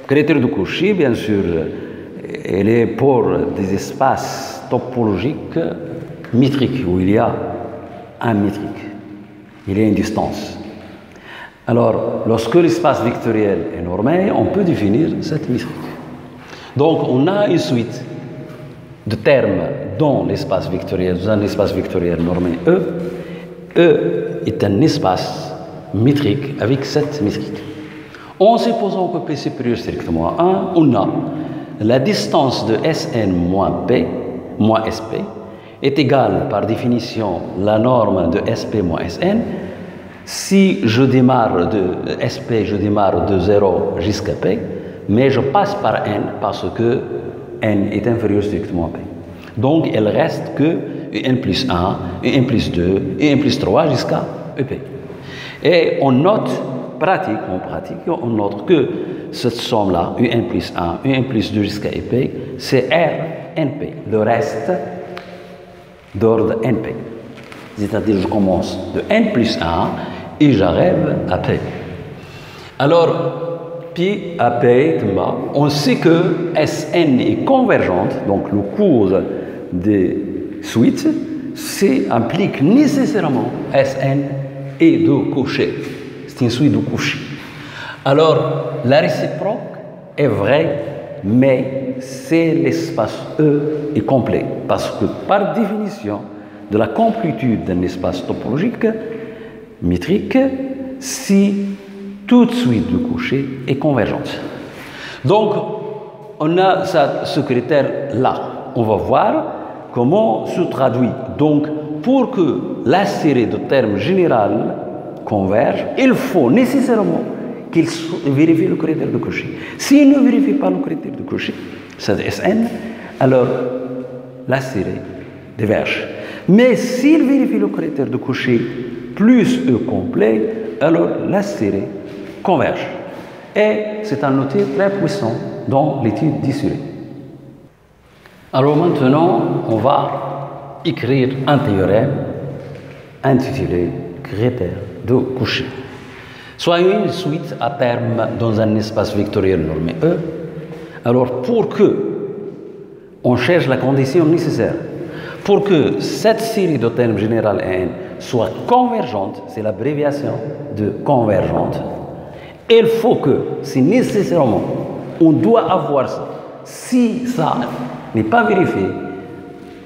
Critère de Cauchy, bien sûr, elle est pour des espaces topologiques métriques, où il y a un métrique, il y a une distance. Alors, lorsque l'espace vectoriel est normé, on peut définir cette métrique. Donc, on a une suite de termes dans l'espace vectoriel, dans un espace vectoriel normé E. E est un espace métrique avec cette métrique. En supposant que P supérieur strictement à 1, on a la distance de Sn moins P, moins Sp, est égale par définition la norme de Sp moins Sn. Si je démarre de Sp, je démarre de 0 jusqu'à P, mais je passe par N parce que N est inférieur strictement à P. Donc, il reste que Un plus 1, Un plus 2, Un plus 3 jusqu'à EP. Et on note, en pratique, on note que cette somme-là, Un plus 1, Un plus 2 jusqu'à EP, c'est RNP, le reste d'ordre NP. C'est-à-dire, je commence de N plus 1 et j'arrive à P. Alors, Pi à P, on sait que Sn est convergente, donc le cours des suites, implique nécessairement Sn et de Cauchy. C'est une suite de Cauchy. Alors, la réciproque est vraie, mais c'est l'espace E est complet, parce que par définition de la complétude d'un espace topologique métrique, si toute suite de Cauchy est convergente. Donc, on a ce critère-là. On va voir comment se traduit. Donc, pour que la série de termes général converge, il faut nécessairement qu'il vérifie le critère de Cauchy. S'il ne vérifie pas le critère de Cauchy, c'est Sn, alors la série diverge. Mais s'il vérifie le critère de Cauchy plus E complet, alors la série converge. Et c'est un outil très puissant dans l'étude des séries. Alors maintenant, on va écrire un théorème intitulé critère de Cauchy. Soit une suite à terme dans un espace vectoriel normé E. Alors, pour que on cherche la condition nécessaire pour que cette série de termes général N soit convergente, c'est l'abréviation de convergente, il faut que, si nécessairement, on doit avoir ça. Si ça n'est pas vérifié,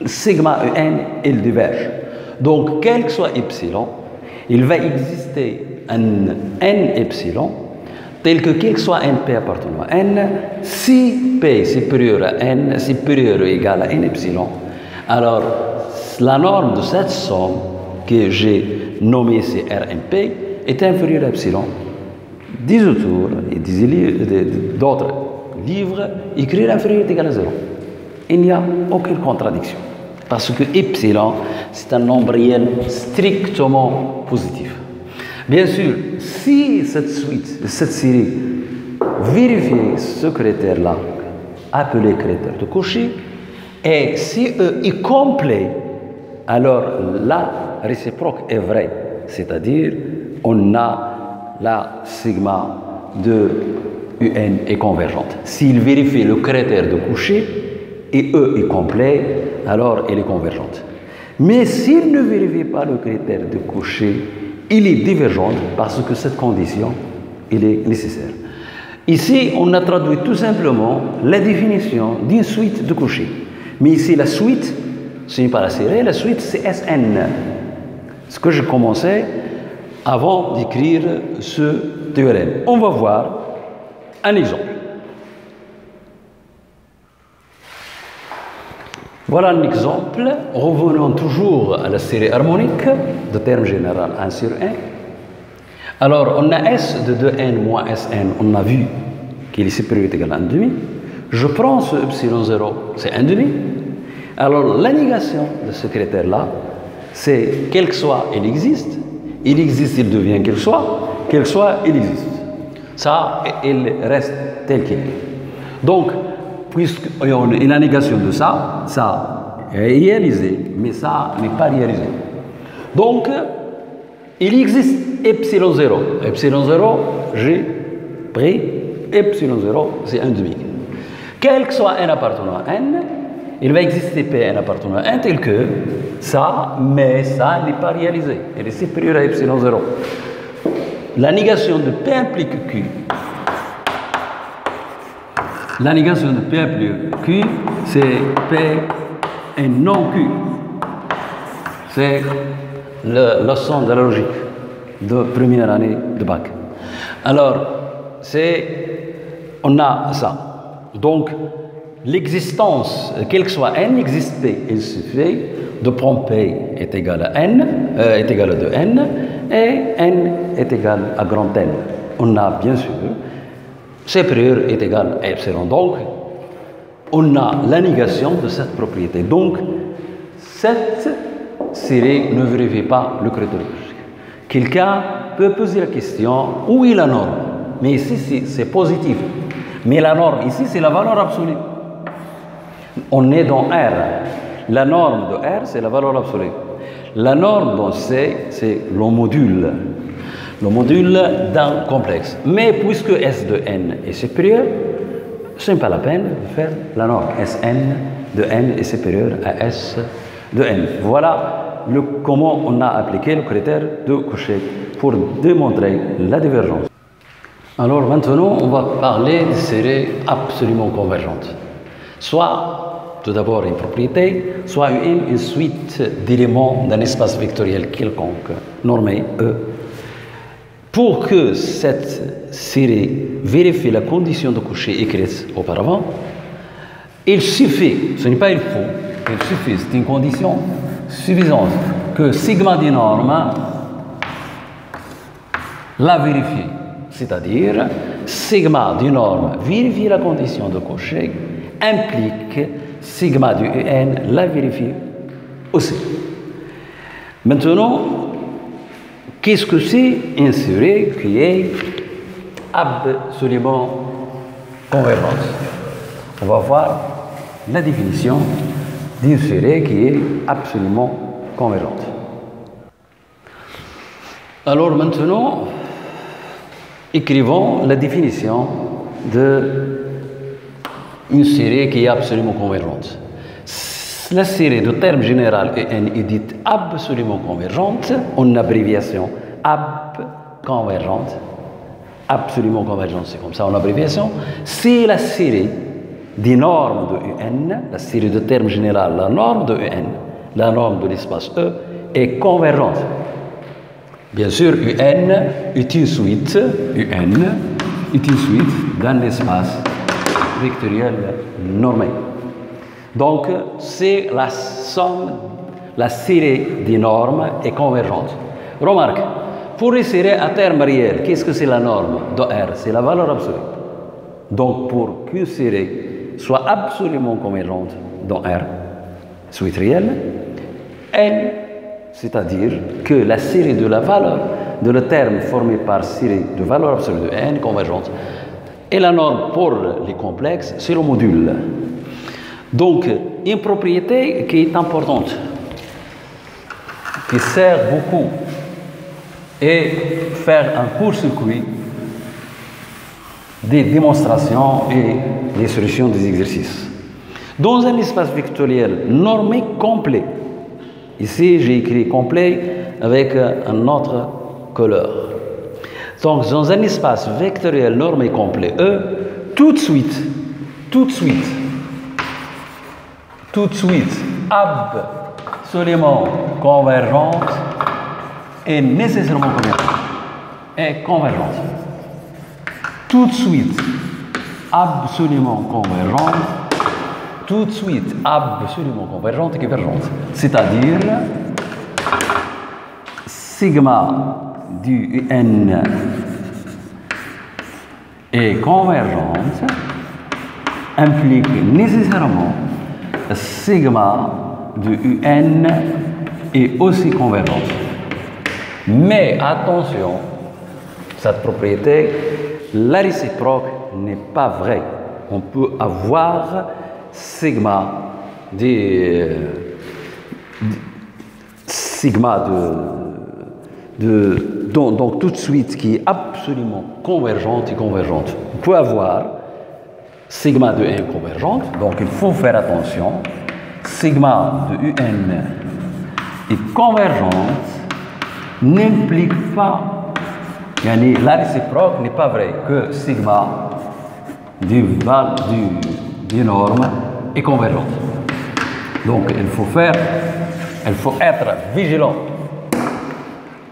sigma En, il diverge. Donc, quel que soit epsilon, il va exister un N epsilon, tel que quel que soit NP appartenant à N, si P supérieur à N, supérieur ou égal à N epsilon, alors la norme de cette somme que j'ai nommée ici RNP est inférieure à epsilon. Des auteurs et d'autres livres écrivent inférieur est égal à 0. Il n'y a aucune contradiction. Parce que epsilon, c'est un nombre réel strictement positif. Bien sûr, si cette série vérifie ce critère-là, appelé critère de Cauchy, et si E est complet, alors la réciproque est vraie. C'est-à-dire, on a la sigma de UN est convergente. S'il vérifie le critère de Cauchy et E est complet, alors elle est convergente. Mais s'il ne vérifie pas le critère de Cauchy, il est divergente parce que cette condition, il est nécessaire. Ici, on a traduit tout simplement la définition d'une suite de Cauchy. Mais ici, la suite, ce n'est pas la série, la suite, c'est Sn. Ce que je commençais avant d'écrire ce théorème. On va voir un exemple. Voilà un exemple. Revenons toujours à la série harmonique de terme général 1 sur 1. Alors, on a S de 2n moins Sn. On a vu qu'il est supérieur ou égal à 1,5. Je prends ce epsilon 0, c'est 1,5. Alors, la négation de ce critère-là, c'est quel que soit, il existe, il devient quel que soit, il existe. Ça, il reste tel qu'il est. Donc, puisqu'il y a une négation de ça, ça est réalisé, mais ça n'est pas réalisé. Donc, il existe epsilon 0. Epsilon 0, j'ai pris epsilon 0, c'est un demi. Quel que soit n appartenant à n, il va exister Pn appartenant à n tel que ça, mais ça n'est pas réalisé. Il est supérieur à epsilon 0. La négation de P implique Q. La négation de P implique Q, c'est P et non Q. C'est la leçon de la logique de première année de bac. Alors, on a ça. Donc, l'existence, quel que soit n, existe P. Il suffit de prendre P est égal à n, est égal à 2n, et n est égal à grand N. On a bien sûr supérieur est égal à epsilon. Donc, on a la négation de cette propriété. Donc, cette série ne vérifie pas le critère logique. Quelqu'un peut poser la question, où est la norme? Mais ici, c'est positif. Mais la norme, ici, c'est la valeur absolue. On est dans R. La norme de R, c'est la valeur absolue. La norme dans C, c'est le module. Le module d'un complexe. Mais puisque S de n est supérieur, ce n'est pas la peine de faire la norme. Sn de n est supérieur à S de n. Voilà comment on a appliqué le critère de Cauchy pour démontrer la divergence. Alors maintenant, on va parler de séries absolument convergentes. Soit, tout d'abord, une propriété, soit une suite d'éléments d'un espace vectoriel quelconque, normé E. Pour que cette série vérifie la condition de Cauchy écrite auparavant, il suffit, ce n'est pas il faut, il suffit, c'est une condition suffisante que sigma des normes la vérifie. C'est-à-dire, sigma du norme vérifie la condition de Cauchy implique sigma du un la vérifie aussi. Maintenant, qu'est-ce que c'est une série qui est absolument convergente? On va voir la définition d'une série qui est absolument convergente. Alors maintenant, écrivons la définition d'une série qui est absolument convergente. La série de termes général EN est dite absolument convergente, en abréviation AB convergente. Absolument convergente, c'est comme ça en abréviation. C'est la série des normes de UN, la série de termes général, la norme de UN, la norme de l'espace E, est convergente. Bien sûr, UN est une suite, d'un espace vectoriel normé. Donc, c'est la somme, la série des normes est convergente. Remarque, pour les séries à terme réel, qu'est-ce que c'est la norme de R? C'est la valeur absolue. Donc, pour qu'une série soit absolument convergente dans R, suite réelle, N, c'est-à-dire que la série de la valeur de le terme formé par série de valeurs absolues de N convergente. Et la norme pour les complexes, c'est le module. Donc, une propriété qui est importante, qui sert beaucoup, et faire un court-circuit des démonstrations et des solutions des exercices. Dans un espace vectoriel normé complet, ici j'ai écrit complet avec un autre couleur. Donc dans un espace vectoriel normé complet E, tout de suite, absolument convergente est nécessairement convergente. Tout de suite, absolument convergente, tout de suite, absolument convergente et convergente. C'est-à-dire, sigma du UN est convergente, implique nécessairement sigma du UN est aussi convergente. Mais attention, cette propriété, la réciproque n'est pas vraie. On peut avoir sigma donc tout de suite qui est absolument convergente et convergente. On peut avoir sigma de n convergente, donc il faut faire attention. Sigma de un est convergente n'implique pas, la réciproque n'est pas vrai que sigma du norme est convergente. Donc il faut être vigilant.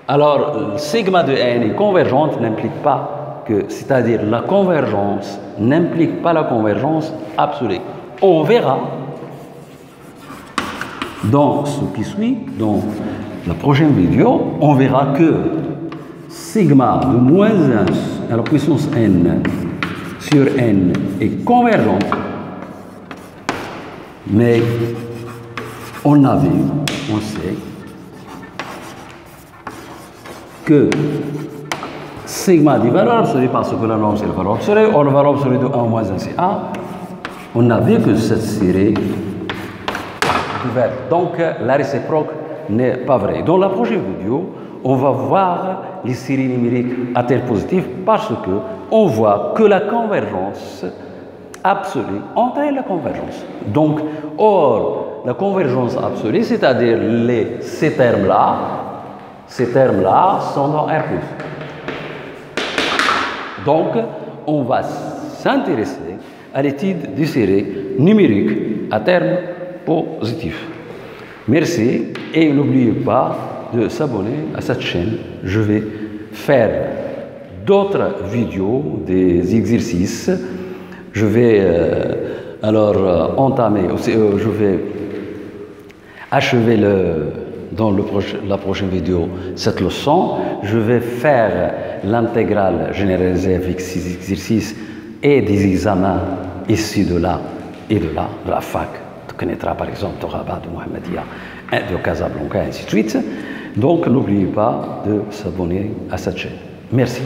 Alors, sigma de n est convergente n'implique pas que, c'est-à-dire la convergence n'implique pas la convergence absolue. On verra dans ce qui suit, dans la prochaine vidéo, on verra que sigma de moins 1 à la puissance n sur n est convergente, mais on a vu, on sait, que sigma des valeurs absolues, parce que la norme c'est la valeur absolue, or la valeur absolue de 1 moins 1 c'est 1, on a vu que cette série est ouverte. Donc la réciproque n'est pas vraie. Dans la prochaine vidéo, on va voir les séries numériques à terre positive parce que on voit que la convergence absolue entraîne la convergence. Donc, or, la convergence absolue, c'est-à-dire ces termes-là sont dans R+. Donc, on va s'intéresser à l'étude des séries numériques à terme positif. Merci et n'oubliez pas de s'abonner à cette chaîne. Je vais faire d'autres vidéos, des exercices. Je vais je vais achever dans la prochaine vidéo cette leçon. Je vais faire l'intégrale généralisée avec ces exercices et des examens issus de là et de là, de la fac. Tu connaîtras par exemple de Rabat, de Mohammedia, de Casablanca, et ainsi de suite. Donc n'oubliez pas de s'abonner à cette chaîne. Merci.